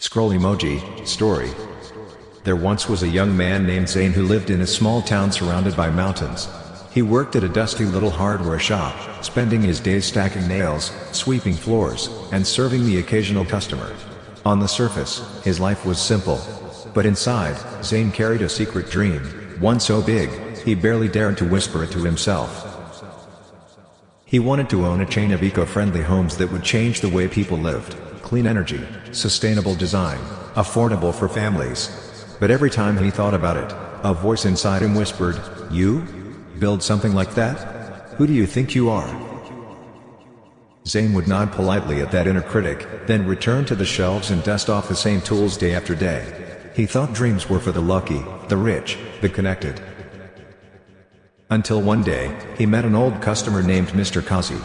Scroll emoji, story. There once was a young man named Zane who lived in a small town surrounded by mountains. He worked at a dusty little hardware shop, spending his days stacking nails, sweeping floors, and serving the occasional customer. On the surface, his life was simple. But inside, Zane carried a secret dream, one so big, he barely dared to whisper it to himself. He wanted to own a chain of eco-friendly homes that would change the way people lived. Clean energy, sustainable design, affordable for families. But every time he thought about it, a voice inside him whispered, "You? Build something like that? Who do you think you are?" Zane would nod politely at that inner critic, then return to the shelves and dust off the same tools day after day. He thought dreams were for the lucky, the rich, the connected. Until one day, he met an old customer named Mr. Kazi.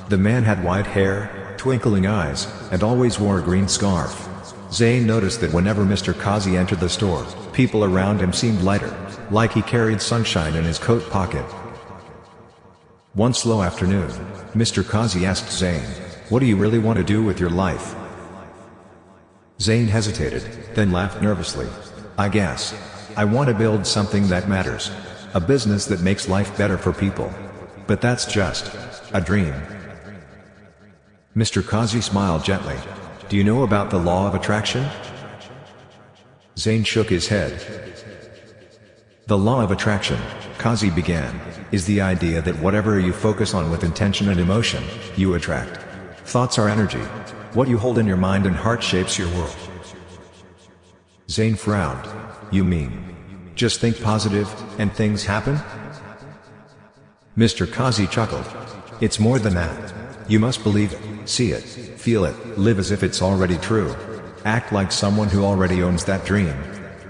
The man had white hair, twinkling eyes, and always wore a green scarf. Zane noticed that whenever Mr. Kazi entered the store, people around him seemed lighter, like he carried sunshine in his coat pocket. One slow afternoon, Mr. Kazi asked Zane, "What do you really want to do with your life?" Zane hesitated, then laughed nervously. "I guess I want to build something that matters. A business that makes life better for people. But that's just a dream." Mr. Kazi smiled gently. "Do you know about the law of attraction?" Zane shook his head. "The law of attraction," Kazi began, "is the idea that whatever you focus on with intention and emotion, you attract. Thoughts are energy. What you hold in your mind and heart shapes your world." Zane frowned. "You mean just think positive, and things happen?" Mr. Kazi chuckled. "It's more than that. You must believe it, see it, feel it, live as if it's already true. Act like someone who already owns that dream.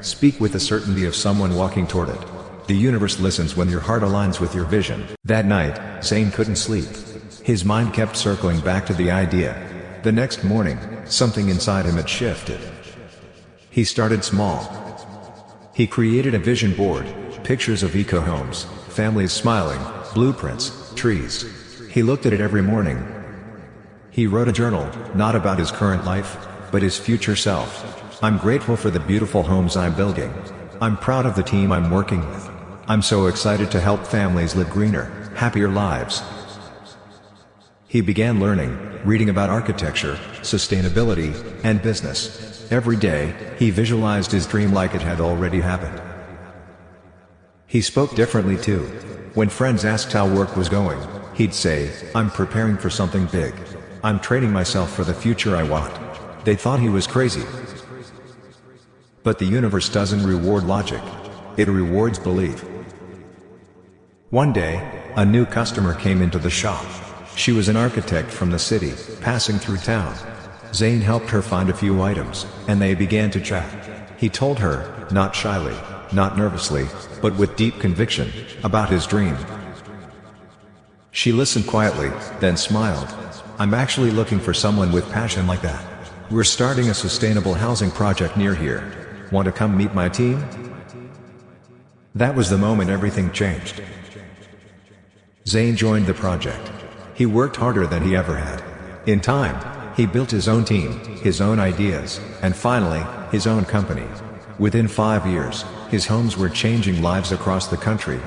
Speak with the certainty of someone walking toward it. The universe listens when your heart aligns with your vision." That night, Zane couldn't sleep. His mind kept circling back to the idea. The next morning, something inside him had shifted. He started small. He created a vision board, pictures of eco-homes, families smiling, blueprints, trees. He looked at it every morning. He wrote a journal, not about his current life, but his future self. "I'm grateful for the beautiful homes I'm building. I'm proud of the team I'm working with. I'm so excited to help families live greener, happier lives." He began learning, reading about architecture, sustainability, and business. Every day, he visualized his dream like it had already happened. He spoke differently too. When friends asked how work was going, he'd say, "I'm preparing for something big. I'm training myself for the future I want." They thought he was crazy. But the universe doesn't reward logic. It rewards belief. One day, a new customer came into the shop. She was an architect from the city, passing through town. Zane helped her find a few items, and they began to chat. He told her, not shyly, not nervously, but with deep conviction, about his dream. She listened quietly, then smiled. "I'm actually looking for someone with passion like that. We're starting a sustainable housing project near here. Want to come meet my team?" That was the moment everything changed. Zane joined the project. He worked harder than he ever had. In time, he built his own team, his own ideas, and finally, his own company. Within 5 years, his homes were changing lives across the country.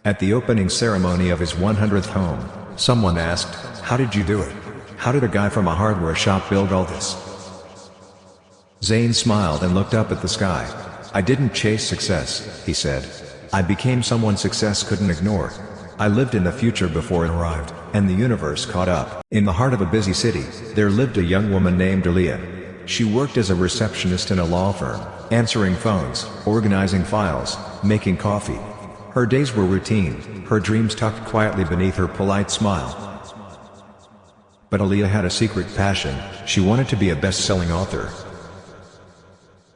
At the opening ceremony of his 100th home, someone asked, "How did you do it? How did a guy from a hardware shop build all this?" Zane smiled and looked up at the sky. "I didn't chase success," he said. "I became someone success couldn't ignore. I lived in the future before it arrived, and the universe caught up." In the heart of a busy city, there lived a young woman named Aaliyah. She worked as a receptionist in a law firm, answering phones, organizing files, making coffee. Her days were routine, her dreams tucked quietly beneath her polite smile. But Aaliyah had a secret passion. She wanted to be a best-selling author.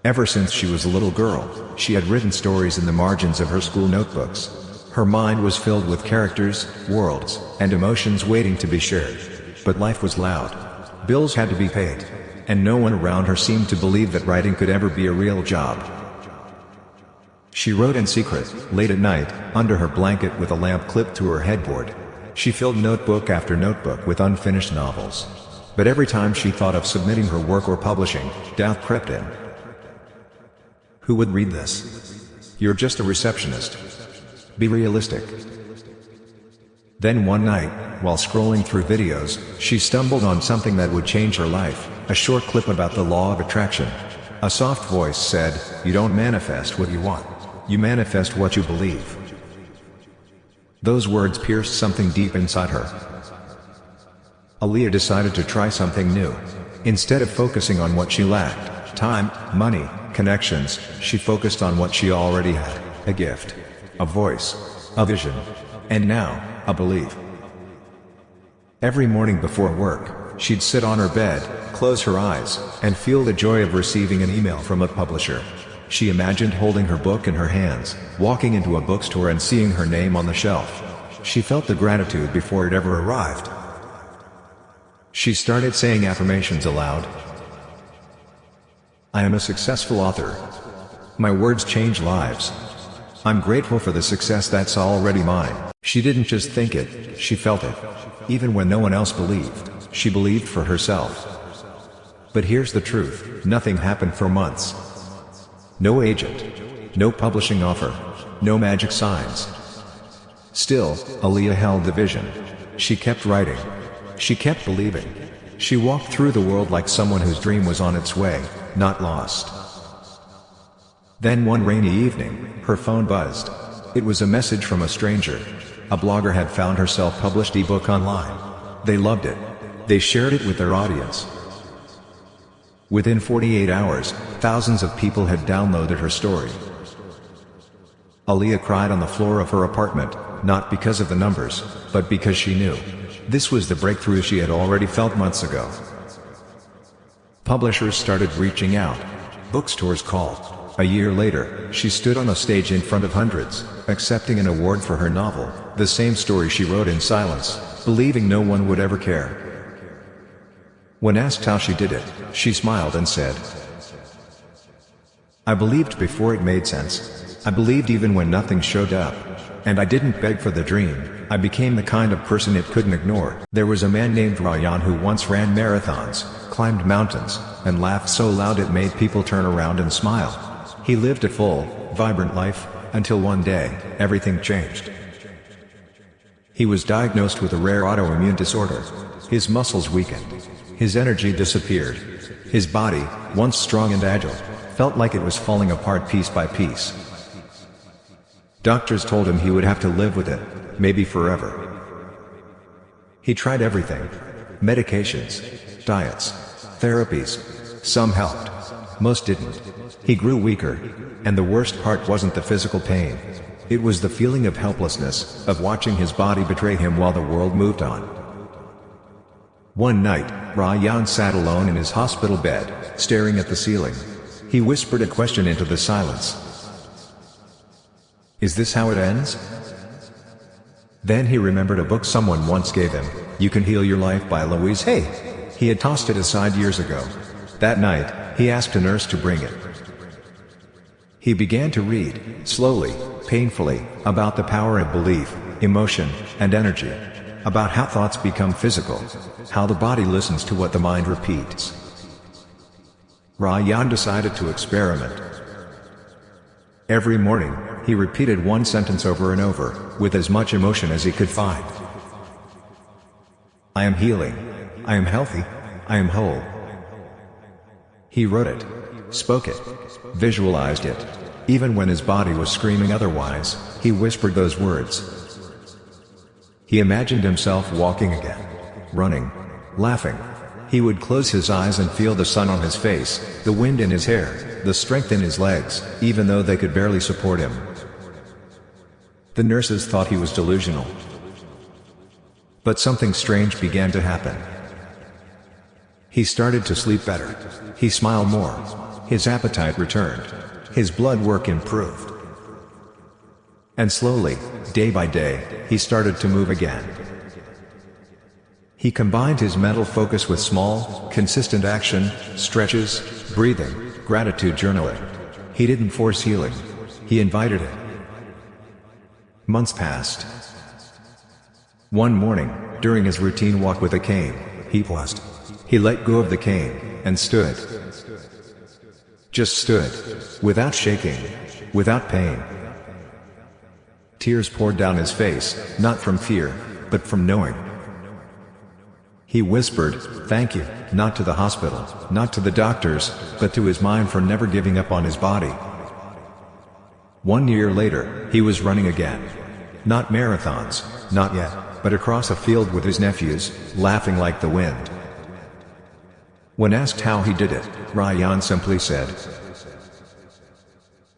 Ever since she was a little girl, she had written stories in the margins of her school notebooks. Her mind was filled with characters, worlds, and emotions waiting to be shared. But life was loud. Bills had to be paid. And no one around her seemed to believe that writing could ever be a real job. She wrote in secret, late at night, under her blanket with a lamp clipped to her headboard. She filled notebook after notebook with unfinished novels. But every time she thought of submitting her work or publishing, doubt crept in. Who would read this? You're just a receptionist. Be realistic. Then one night, while scrolling through videos, she stumbled on something that would change her life, a short clip about the law of attraction. A soft voice said, "You don't manifest what you want. You manifest what you believe." Those words pierced something deep inside her. Aaliyah decided to try something new. Instead of focusing on what she lacked, time, money, connections, she focused on what she already had, a gift, a voice, a vision, and now, a belief. Every morning before work, she'd sit on her bed, close her eyes, and feel the joy of receiving an email from a publisher. She imagined holding her book in her hands, walking into a bookstore and seeing her name on the shelf. She felt the gratitude before it ever arrived. She started saying affirmations aloud. I am a successful author. My words change lives. I'm grateful for the success that's already mine. She didn't just think it, she felt it. Even when no one else believed, she believed for herself. But here's the truth, nothing happened for months. No agent. No publishing offer. No magic signs. Still, Aaliyah held the vision. She kept writing. She kept believing. She walked through the world like someone whose dream was on its way, not lost. Then one rainy evening, her phone buzzed. It was a message from a stranger. A blogger had found her self-published ebook online. They loved it. They shared it with their audience. Within 48 hours, thousands of people had downloaded her story. Aaliyah cried on the floor of her apartment, not because of the numbers, but because she knew. This was the breakthrough she had already felt months ago. Publishers started reaching out. Bookstores called. A year later, she stood on a stage in front of hundreds, accepting an award for her novel, the same story she wrote in silence, believing no one would ever care. When asked how she did it, she smiled and said, I believed before it made sense. I believed even when nothing showed up. And I didn't beg for the dream, I became the kind of person it couldn't ignore. There was a man named Ryan who once ran marathons, climbed mountains, and laughed so loud it made people turn around and smile. He lived a full, vibrant life, until one day, everything changed. He was diagnosed with a rare autoimmune disorder. His muscles weakened. His energy disappeared. His body, once strong and agile, felt like it was falling apart piece by piece. Doctors told him he would have to live with it, maybe forever. He tried everything. Medications, diets, therapies. Some helped. Most didn't. He grew weaker. And the worst part wasn't the physical pain. It was the feeling of helplessness, of watching his body betray him while the world moved on. One night, Ryan sat alone in his hospital bed, staring at the ceiling. He whispered a question into the silence. Is this how it ends? Then he remembered a book someone once gave him, You Can Heal Your Life by Louise Hay. He had tossed it aside years ago. That night, he asked a nurse to bring it. He began to read, slowly, painfully, about the power of belief, emotion, and energy. About how thoughts become physical. How the body listens to what the mind repeats. Ryan decided to experiment. Every morning, he repeated one sentence over and over, with as much emotion as he could find. I am healing. I am healthy. I am whole. He wrote it, spoke it, visualized it. Even when his body was screaming otherwise, he whispered those words. He imagined himself walking again, running, laughing. He would close his eyes and feel the sun on his face, the wind in his hair, the strength in his legs, even though they could barely support him. The nurses thought he was delusional. But something strange began to happen. He started to sleep better. He smiled more. His appetite returned. His blood work improved. And slowly, day by day, he started to move again. He combined his mental focus with small, consistent action, stretches, breathing, gratitude journaling. He didn't force healing. He invited it. Months passed. One morning, during his routine walk with a cane, he paused. He let go of the cane, and stood. Just stood. Without shaking. Without pain. Tears poured down his face, not from fear, but from knowing. He whispered, "Thank you," not to the hospital, not to the doctors, but to his mind for never giving up on his body. 1 year later, he was running again. Not marathons, not yet, but across a field with his nephews, laughing like the wind. When asked how he did it, Ryan simply said,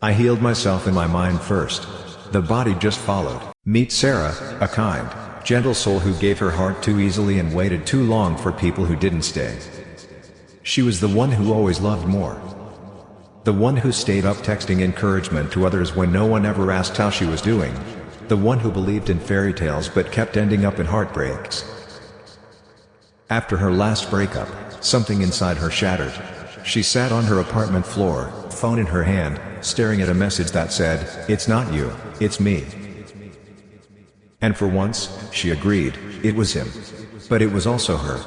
"I healed myself in my mind first. The body just followed." Meet Sarah, a kind, gentle soul who gave her heart too easily and waited too long for people who didn't stay. She was the one who always loved more. The one who stayed up texting encouragement to others when no one ever asked how she was doing. The one who believed in fairy tales but kept ending up in heartbreaks. After her last breakup, something inside her shattered. She sat on her apartment floor, phone in her hand, staring at a message that said, "It's not you, it's me." And for once, she agreed, it was him. But it was also her.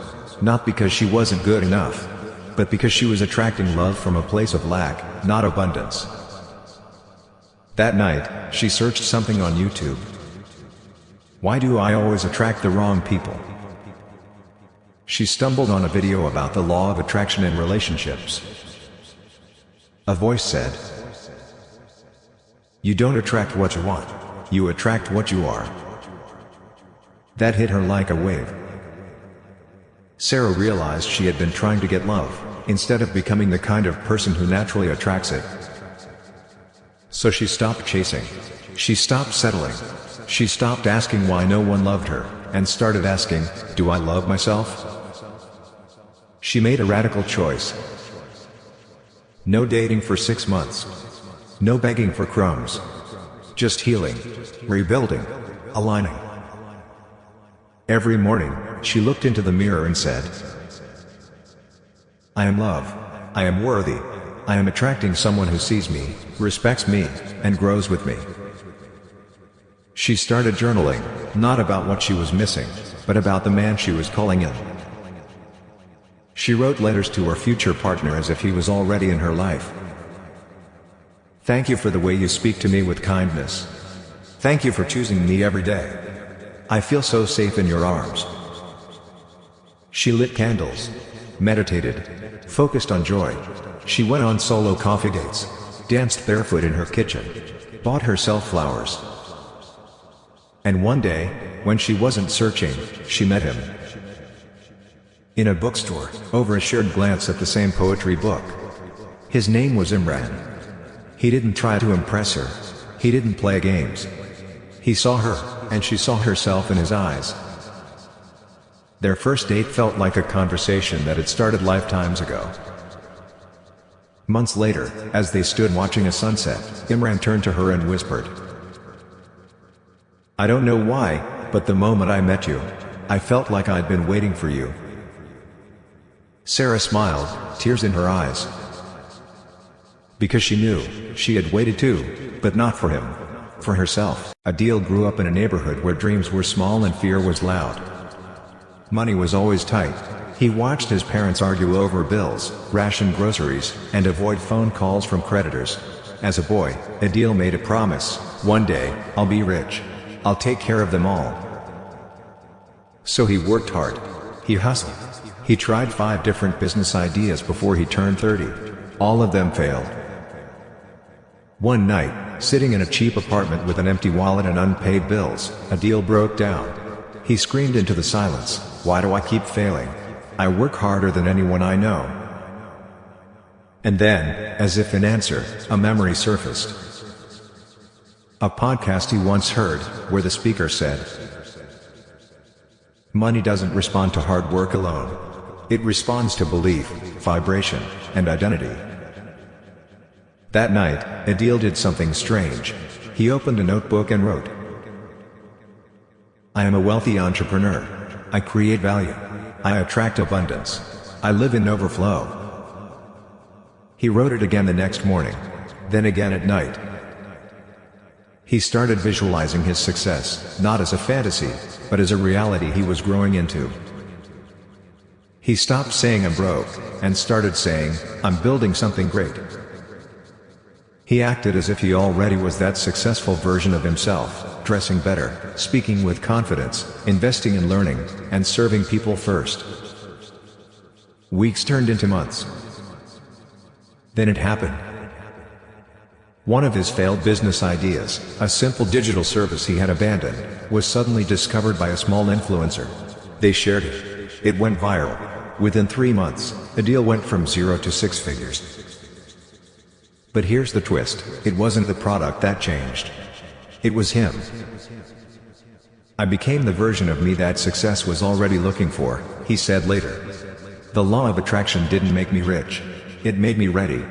Not because she wasn't good enough, but because she was attracting love from a place of lack, not abundance. That night, she searched something on YouTube. Why do I always attract the wrong people? She stumbled on a video about the law of attraction in relationships. A voice said, "You don't attract what you want. You attract what you are." That hit her like a wave. Sarah realized she had been trying to get love, instead of becoming the kind of person who naturally attracts it. So she stopped chasing. She stopped settling. She stopped asking why no one loved her, and started asking, "Do I love myself?" She made a radical choice. No dating for 6 months. No begging for crumbs. Just healing, rebuilding, aligning. Every morning, she looked into the mirror and said, "I am love. I am worthy. I am attracting someone who sees me, respects me, and grows with me." She started journaling, not about what she was missing, but about the man she was calling in. She wrote letters to her future partner as if he was already in her life. "Thank you for the way you speak to me with kindness. Thank you for choosing me every day. I feel so safe in your arms." She lit candles, meditated, focused on joy. She went on solo coffee dates, danced barefoot in her kitchen, bought herself flowers. And one day, when she wasn't searching, she met him. In a bookstore, over a shared glance at the same poetry book. His name was Imran. He didn't try to impress her. He didn't play games. He saw her, and she saw herself in his eyes. Their first date felt like a conversation that had started lifetimes ago. Months later, as they stood watching a sunset, Imran turned to her and whispered, "I don't know why, but the moment I met you, I felt like I'd been waiting for you." Sarah smiled, tears in her eyes. Because she knew, she had waited too, but not for him. For herself. Adil grew up in a neighborhood where dreams were small and fear was loud. Money was always tight. He watched his parents argue over bills, ration groceries, and avoid phone calls from creditors. As a boy, Adil made a promise, "One day, I'll be rich. I'll take care of them all." So he worked hard. He hustled. He tried 5 different business ideas before he turned 30. All of them failed. One night, sitting in a cheap apartment with an empty wallet and unpaid bills, Adil broke down. He screamed into the silence, "Why do I keep failing? I work harder than anyone I know." And then, as if in answer, a memory surfaced. A podcast he once heard, where the speaker said, "Money doesn't respond to hard work alone. It responds to belief, vibration, and identity." That night, Adil did something strange. He opened a notebook and wrote, "I am a wealthy entrepreneur. I create value. I attract abundance. I live in overflow." He wrote it again the next morning, then again at night. He started visualizing his success, not as a fantasy, but as a reality he was growing into. He stopped saying I'm broke, and started saying, I'm building something great. He acted as if he already was that successful version of himself, dressing better, speaking with confidence, investing in learning, and serving people first. Weeks turned into months. Then it happened. One of his failed business ideas, a simple digital service he had abandoned, was suddenly discovered by a small influencer. They shared it. It went viral. Within 3 months, the deal went from 0 to 6 figures. But here's the twist, it wasn't the product that changed. It was him. I became the version of me that success was already looking for, he said later. The law of attraction didn't make me rich. It made me ready.